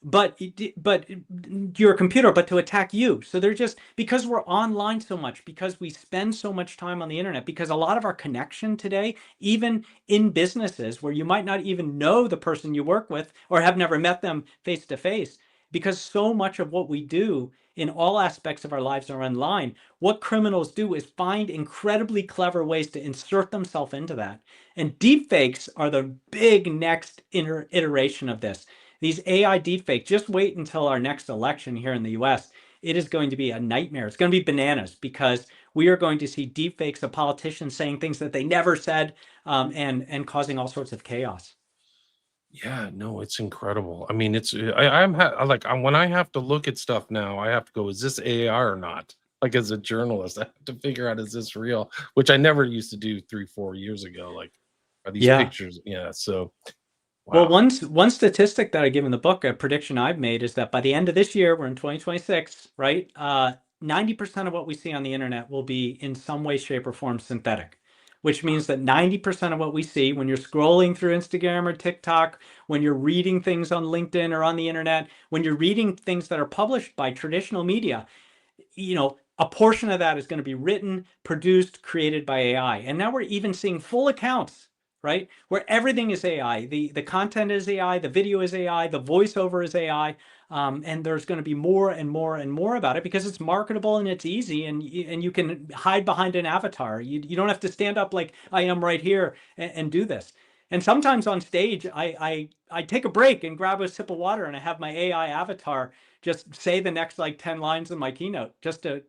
but your computer, but to attack you. So they're just, because we're online so much, because we spend so much time on the internet, because a lot of our connection today, even in businesses where you might not even know the person you work with or have never met them face to face, because so much of what we do in all aspects of our lives are online, what criminals do is find incredibly clever ways to insert themselves into that. And deepfakes are the big next iteration of this. These AI deepfakes, just wait until our next election here in the US. It is going to be a nightmare. It's going to be bananas, because we are going to see deepfakes of politicians saying things that they never said, and causing all sorts of chaos. Yeah, no, it's incredible. I mean, when I have to look at stuff now, I have to go, is this AI or not? Like as a journalist, I have to figure out, is this real? Which I never used to do 3, 4 years ago. Like, are these Yeah. pictures? Yeah. So, Well, wow. one statistic that I give in the book, a prediction I've made, is that by the end of this year, we're in 2026, right? 90% of what we see on the internet will be in some way, shape, or form synthetic, which means that 90% of what we see when you're scrolling through Instagram or TikTok, when you're reading things on LinkedIn or on the internet, when you're reading things that are published by traditional media, a portion of that is going to be written, produced, created by AI. And now we're even seeing full accounts, right? Where everything is AI. The content is AI, the video is AI, the voiceover is AI. And there's going to be more and more and more about it, because it's marketable and it's easy, and you can hide behind an avatar. You don't have to stand up like I am right here and do this. And sometimes on stage, I take a break and grab a sip of water, and I have my AI avatar just say the next like 10 lines in my keynote, just to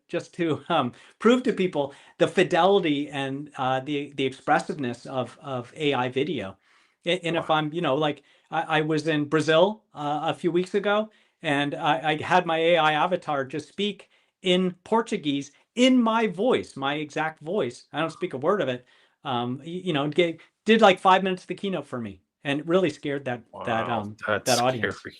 prove to people the fidelity and the expressiveness of AI video. And if Wow. I'm, like I was in Brazil a few weeks ago, and I had my AI avatar just speak in Portuguese in my voice, my exact voice. I don't speak a word of it. Did like 5 minutes of the keynote for me, and it really scared Wow. That's that audience. scary.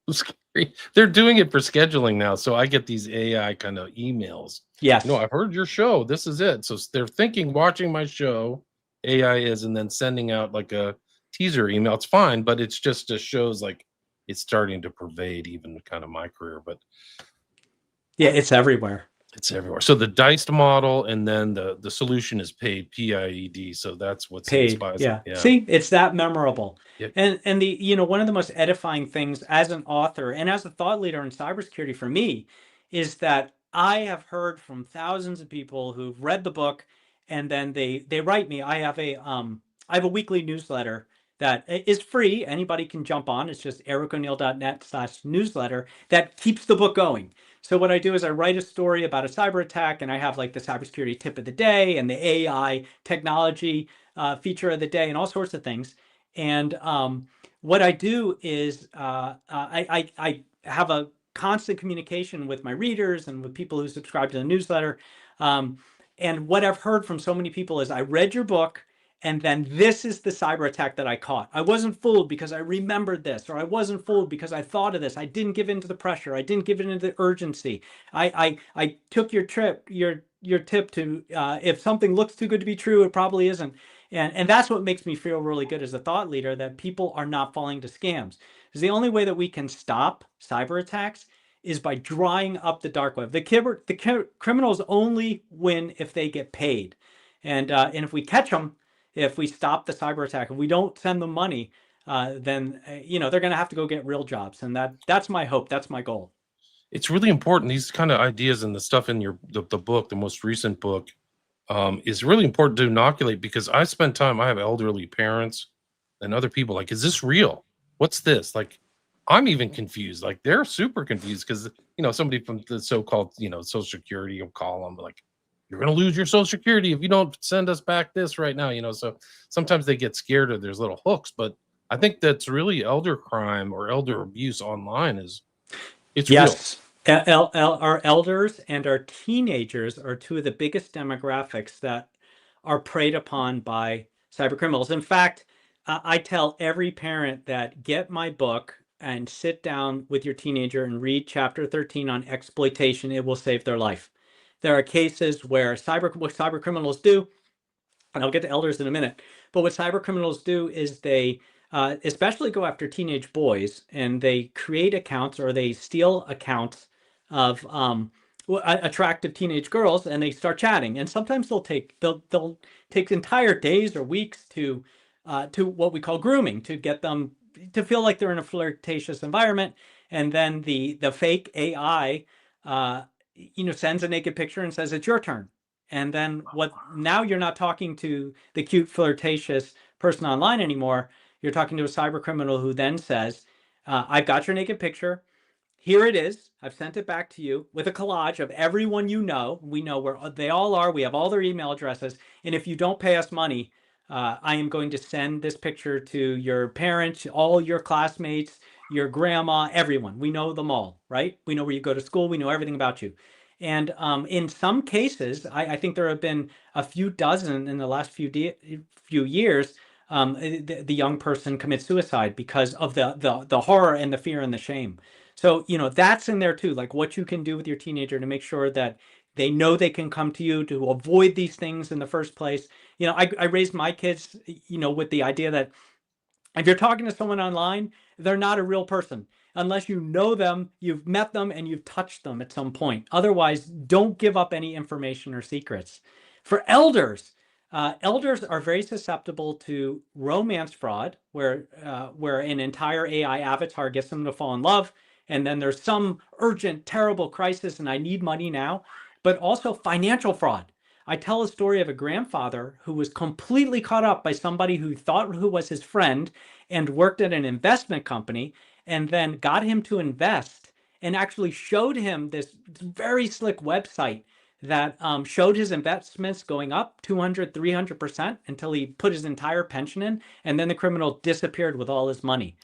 Scary. They're doing it for scheduling now. So I get these AI kind of emails. Yes. I've heard your show. This is it. So they're thinking watching my show, AI is, and then sending out like a teaser email. It's fine, but it's just shows like it's starting to pervade even kind of my career, but Yeah, it's everywhere. it's everywhere. So the diced model, and then the solution is paid, PIED. So that's what's in Paid. spies. Yeah. Yeah. See, it's that memorable. Yeah. And one of the most edifying things as an author and as a thought leader in cybersecurity for me is that I have heard from thousands of people who've read the book, and then they write me. I have a weekly newsletter that is free. Anybody can jump on. It's just ericoneil.net/newsletter that keeps the book going. So what I do is I write a story about a cyber attack, and I have like the cybersecurity tip of the day and the AI technology feature of the day and all sorts of things. And what I do is I have a constant communication with my readers and with people who subscribe to the newsletter. And what I've heard from so many people is, I read your book, and then this is the cyber attack that I caught. I wasn't fooled because I remembered this, or I wasn't fooled because I thought of this. I didn't give in to the pressure. I didn't give in to the urgency. I took your tip to if something looks too good to be true, it probably isn't. And that's what makes me feel really good as a thought leader, that people are not falling to scams. Because the only way that we can stop cyber attacks is by drying up the dark web. The criminals only win if they get paid, and if we catch them, if we stop the cyber attack, if we don't send them money, then they're going to have to go get real jobs, and that's my hope. That's my goal. It's really important. These kind of ideas and the stuff in the book, the most recent book, is really important to inoculate, because I spend time. I have elderly parents and other people. Like, is this real? What's this? Like, I'm even confused. Like, they're super confused because somebody from the so-called Social Security will call them like, "You're going to lose your Social Security if you don't send us back this right now." So sometimes they get scared of there's little hooks, but I think that's really elder crime or elder abuse online it's real. Yes. Our elders and our teenagers are two of the biggest demographics that are preyed upon by cyber criminals. In fact, I tell every parent that get my book and sit down with your teenager and read chapter 13 on exploitation. It will save their life. There are cases where what cyber criminals do, and I'll get to elders in a minute, but what cyber criminals do is they especially go after teenage boys, and they create accounts or they steal accounts of attractive teenage girls, and they start chatting. And sometimes they'll take entire days or weeks to what we call grooming, to get them to feel like they're in a flirtatious environment. And then the fake AI sends a naked picture and says it's your turn. And then now you're not talking to the cute flirtatious person online anymore. You're talking to a cyber criminal who then says, I've got your naked picture. Here it is. I've sent it back to you with a collage of everyone you know. We know where they all are. We have all their email addresses. And if you don't pay us money, I am going to send this picture to your parents, all your classmates, your grandma, everyone. We know them all, right? We know where you go to school. We know everything about you. And in some cases, I think there have been a few dozen in the last few years. The young person commits suicide because of the horror and the fear and the shame. So, that's in there too, like what you can do with your teenager to make sure that they know they can come to you to avoid these things in the first place. I raised my kids, with the idea that if you're talking to someone online, they're not a real person. Unless you know them, you've met them, and you've touched them at some point. Otherwise, don't give up any information or secrets. For elders, elders are very susceptible to romance fraud, where an entire AI avatar gets them to fall in love, and then there's some urgent, terrible crisis, and I need money now. But also financial fraud. I tell a story of a grandfather who was completely caught up by somebody who was his friend and worked at an investment company, and then got him to invest and actually showed him this very slick website that showed his investments going up 200, 300% until he put his entire pension in, and then the criminal disappeared with all his money.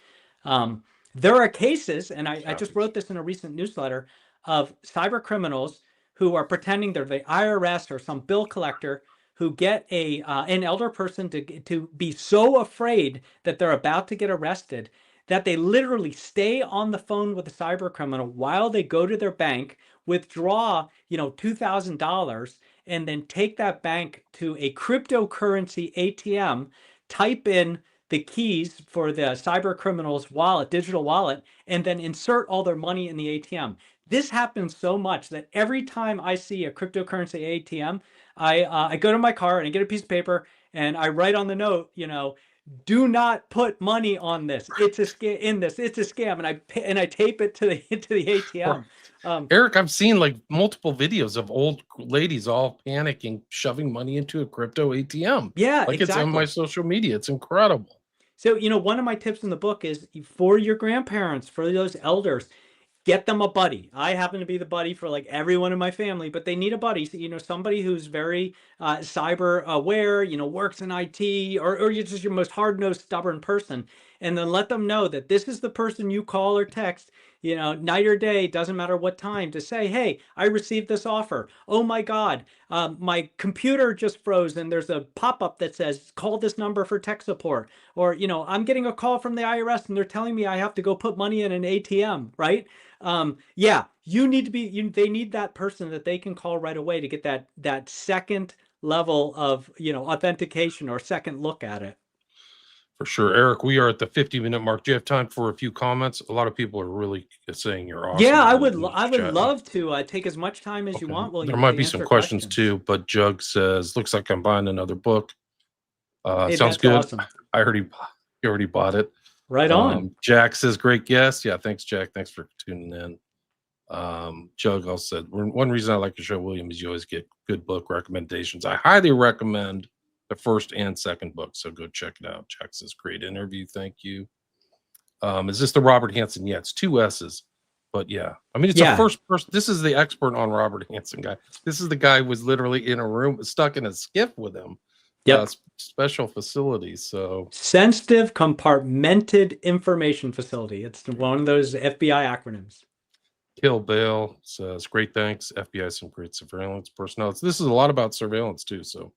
There are cases, and I just wrote this in a recent newsletter, of cyber criminals who are pretending they're the IRS or some bill collector, who get an elder person to be so afraid that they're about to get arrested that they literally stay on the phone with the cyber criminal while they go to their bank, withdraw, $2,000, and then take that bank to a cryptocurrency ATM, type in the keys for the cyber criminal's digital wallet, and then insert all their money in the ATM. This happens so much that every time I see a cryptocurrency ATM, I go to my car and I get a piece of paper and I write on the note, do not put money on this. It's a scam. It's a scam, and I tape it to the ATM. Eric, I've seen like multiple videos of old ladies all panicking, shoving money into a crypto ATM. Yeah, Like it's on my social media. It's incredible. So, one of my tips in the book is for your grandparents, for those elders, get them a buddy. I happen to be the buddy for like everyone in my family, but they need a buddy. So, somebody who's very cyber aware, works in IT, or you're just your most hard-nosed, stubborn person. And then let them know that this is the person you call or text, night or day, doesn't matter what time, to say, hey, I received this offer. Oh my God, my computer just froze and there's a pop-up that says, call this number for tech support. Or, I'm getting a call from the IRS and they're telling me I have to go put money in an ATM, right? Yeah, you need to be, they need that person that they can call right away to get that second level of, authentication or second look at it. For sure. Eric, we are at the 50-minute mark. Do you have time for a few comments? A lot of people are really saying you're awesome. Yeah, I would love to take as much time as you want, William. There might be some questions too, but Jug says, looks like I'm buying another book. Hey, sounds that's good. awesome. You already bought it. Right on. Jack says, great guest. Yeah, thanks, Jack. Thanks for tuning in. Jug also said, one reason I like your show, William, is you always get good book recommendations. I highly recommend the first and second book, so go check it out. Jack says, great interview. Thank you. Is this the Robert Hansen? Yeah, it's 2 S's. But yeah, I mean, it's a first person. This is the expert on Robert Hansen guy. This is the guy who was literally in a room, stuck in a skiff with him. Yep. Special facilities. So sensitive compartmented information facility. It's one of those FBI acronyms. Kill Bale says, great, thanks. FBI, some great surveillance personnel. This is a lot about surveillance too. So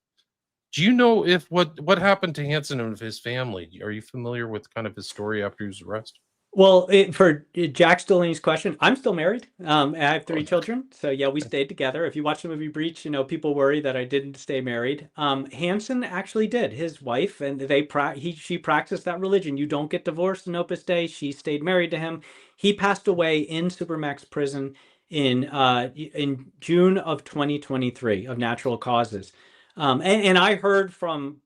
Do you know if what happened to Hansen and his family? Are you familiar with kind of his story after he was arrested? Well, for Jack Delaney's question, I'm still married. I have Oh, three children, so yeah, we stayed together. If you watch the movie Breach, people worry that I didn't stay married. Hanson actually did. His wife and she practiced that religion. You don't get divorced in Opus Dei. She stayed married to him. He passed away in Supermax prison in June of 2023 of natural causes. And I heard from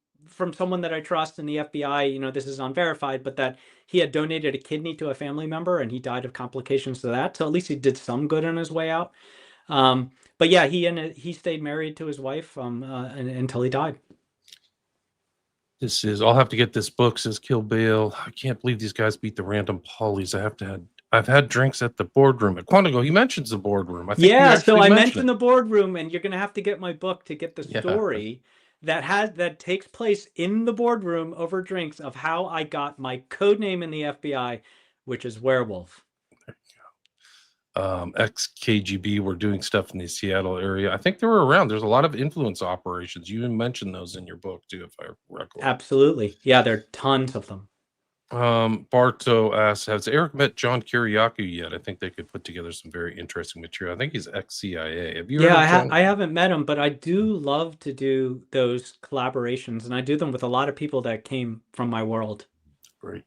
someone that I trust in the FBI, this is unverified, but that he had donated a kidney to a family member and he died of complications to that. So at least he did some good on his way out. But yeah, he stayed married to his wife until he died. I'll have to get this book, says Kill Bill. I can't believe these guys beat the random Pollies. I've had drinks at the boardroom. At Quantico, he mentions the boardroom. I think you Yeah, so actually I mentioned mentioned it. the boardroom, and you're gonna have to get my book to get the Yeah. story that takes place in the boardroom over drinks of how I got my code name in the FBI, which is Werewolf. Ex KGB were doing stuff in the Seattle area. I think they were around. There's a lot of influence operations. You mentioned those in your book too, if I recollect. Absolutely. Yeah, there are tons of them. Barto asks, has Eric met John Kiriakou yet? I think they could put together some very interesting material. I think he's ex-CIA. Have you heard Yeah, of John? I haven't met him, but I do love to do those collaborations, and I do them with a lot of people that came from my world. Great.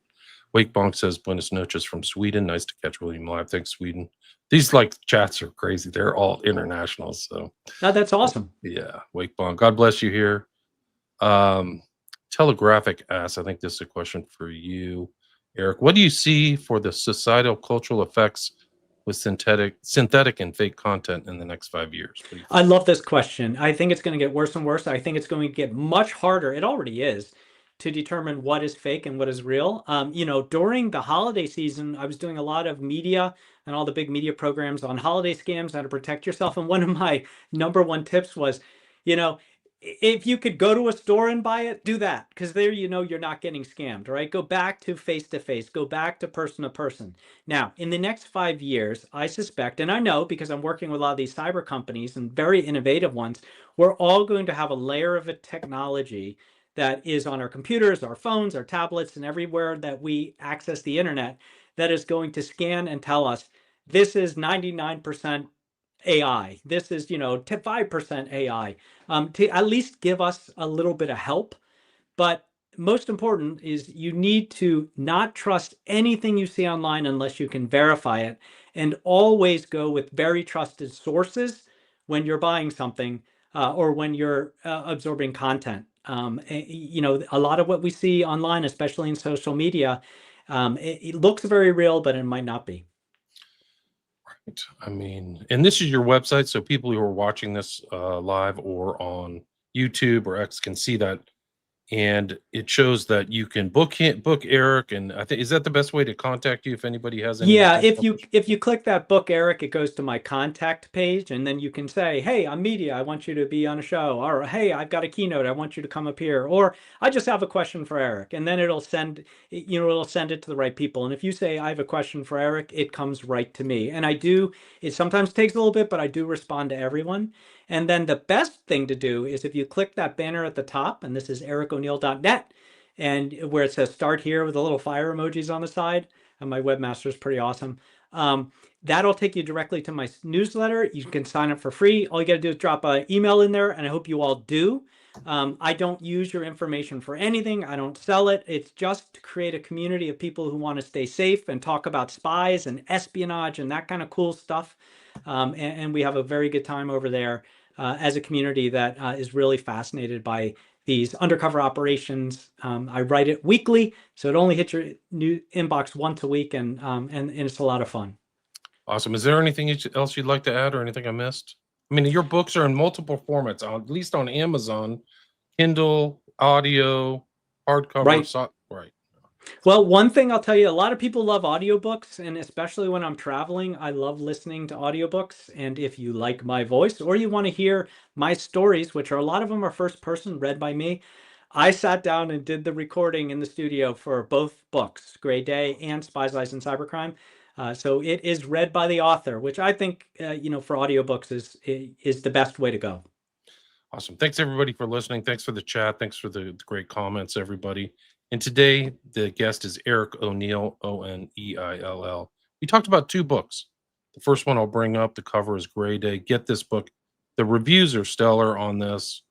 Wake Bonk says Buenos noches from Sweden. Nice to catch William live. Thanks, Sweden. These like chats are crazy. They're all international. So Oh, that's awesome. yeah, Wake Bonk. God bless you here. Um, Telegraphic asks, I think this is a question for you, Eric. What do you see for the societal cultural effects with synthetic and fake content in the next 5 years? What do you I think? love this question. I think it's going to get worse and worse. I think it's going to get much harder. It already is to determine what is fake and what is real. During the holiday season, I was doing a lot of media and all the big media programs on holiday scams, how to protect yourself. And one of my number one tips was, you know, if you could go to a store and buy it, do that, because there you're not getting scammed, right? Go back to face to face, go back to person. Now, in the next 5 years, I suspect, and I know because I'm working with a lot of these cyber companies and very innovative ones, we're all going to have a layer of a technology that is on our computers, our phones, our tablets, and everywhere that we access the internet that is going to scan and tell us this is 99% AI. This is, 5% AI, to at least give us a little bit of help. But most important is you need to not trust anything you see online unless you can verify it, and always go with very trusted sources when you're buying something or when you're absorbing content. A lot of what we see online, especially in social media, it looks very real, but it might not be. I mean, and this is your website, so people who are watching this live or on YouTube or X can see that, and it shows that you can book Eric, and I think is that the best way to contact you if anybody has any Yeah, if additional you questions? if you click that book, Eric, it goes to my contact page, and then you can say, "Hey, I'm media. I want you to be on a show," or "Hey, I've got a keynote. I want you to come up here," or "I just have a question for Eric," and then it'll send it to the right people. And if you say, "I have a question for Eric," it comes right to me. And I do. It sometimes takes a little bit, but I do respond to everyone. And then the best thing to do is if you click that banner at the top, and this is ericoneal.net, and where it says "Start here" with the little fire emojis on the side, and my webmaster is pretty awesome. That'll take you directly to my newsletter. You can sign up for free. All you got to do is drop an email in there, and I hope you all do. I don't use your information for anything. I don't sell it. It's just to create a community of people who want to stay safe and talk about spies and espionage and that kind of cool stuff. And we have a very good time over there as a community that is really fascinated by these undercover operations. I write it weekly, so it only hits your new inbox once a week, and it's a lot of fun. Awesome. Is there anything else you'd like to add, or anything I missed? I mean, your books are in multiple formats, at least on Amazon, Kindle, audio, hardcover, Right. right. Well, one thing I'll tell you, a lot of people love audiobooks, and especially when I'm traveling, I love listening to audiobooks. And if you like my voice or you want to hear my stories, which are a lot of them are first person read by me, I sat down and did the recording in the studio for both books, Gray Day and Spies, Lies, and Cybercrime. So it is read by the author, which I think, for audiobooks is the best way to go. Awesome. Thanks everybody for listening. Thanks for the chat. Thanks for the great comments, everybody. And today the guest is Eric O'Neill, Oneill. We talked about two books. The first one I'll bring up, the cover is Gray Day. Get this book. The reviews are stellar on this.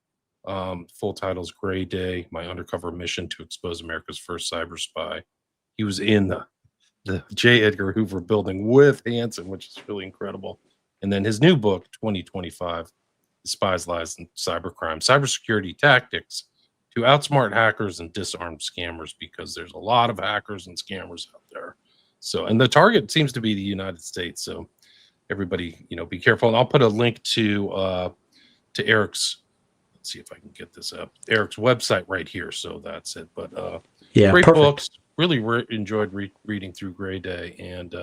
Full title is Gray Day, My Undercover Mission to Expose America's First Cyber Spy. He was in the J. Edgar Hoover building with Hansen, which is really incredible. And then his new book, 2025, Spies, Lies, and Cybercrime, Cybersecurity Tactics to Outsmart Hackers and Disarm Scammers, because there's a lot of hackers and scammers out there. So, and the target seems to be the United States. So everybody, be careful. And I'll put a link to Eric's, let's see if I can get this up, Eric's website right here. So that's it. But Yeah, great perfect. books. Really enjoyed reading through Gray Day, and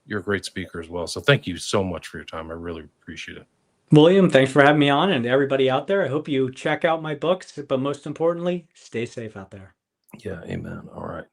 you're a great speaker as well. So thank you so much for your time. I really appreciate it. William, thanks for having me on, and everybody out there. I hope you check out my books, but most importantly, stay safe out there. Yeah, amen. All right.